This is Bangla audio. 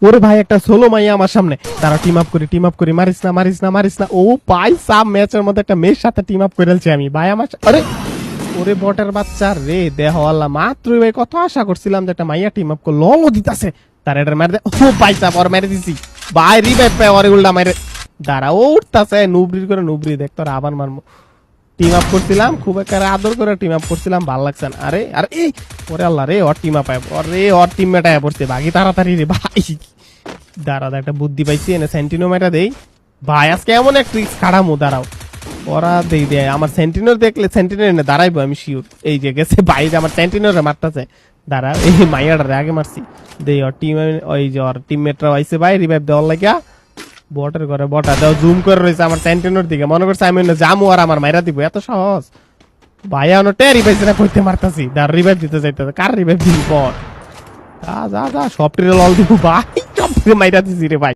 ওরে ভাই একটা সোলো মাইয়া আমার সামনে, তারা টিম আপ করি, মারিস না। ও ভাই সাব ম্যাচের মধ্যে একটা মেয়ের সাথে টিম আপ করেছি আমি ভাই আমার আরে ওরে বটের বাচ্চা রে দেহ আল্লাহ, মাত্রই ভাই কত আশা করছিলাম যে একটা মাইয়া টিম আপ করলো, ললও দিতাছে তার এটা মেরে দে। ও ভাই সাব ওর মেরে দিছি ভাই, রিভাইভ পায় ওরে উল্টা মেরে দাঁড়া, ও উঠতাছে নুবরির করে নুবরি দেখ তোর আবার মারমু। টিম আপ করছিলাম খুব একটা আদর করে টিম আপ করছিলাম, ভালো লাগছে না। আরে আরে এই ওরে আল্লাহ রে, ওর টিম আপ ওর টিমমেট আয়া পড়ছে বাকি তাড়াতাড়ি রে ভাই। দাঁড়া একটা বুদ্ধি পাইছি, এনে সেন্টিনো মেটা দেই ভাই, আজকে এমন এক ট্রিক্স খাড়ামু দাঁড়াও। ওরা দেয় আমার সেন্টিনোর দেখলে সেন্টিনোর এনে দাঁড়াইবো আমি শিওর। এই যে গেছে ভাই, যে আমার সেন্টিনোরে মারতেছে, দাঁড়া এই মাইয়াটারে আগে মারছি দেই। ওর টিম ওই যে ওর টিমমেটরা আইছে ভাই রিভাইভ দেওয়ার লাগিয়া, বটের ঘরে বটা দাও জুম করে রয়েছে আমার সেন্টিনোর দিকে, মনে করছে আমি জামু আর আমার মাইরা দিব, এত সহজ ভাইয়া অন্য টেরি পাইছে না কইতে মারতাছি, দাঁড় রিভাইভ দিতে যাইতেছে, কার রিভাইভ দিবি পর যা সব টিরে লল দিব ভাই, সব মাইরা দিছি রে ভাই।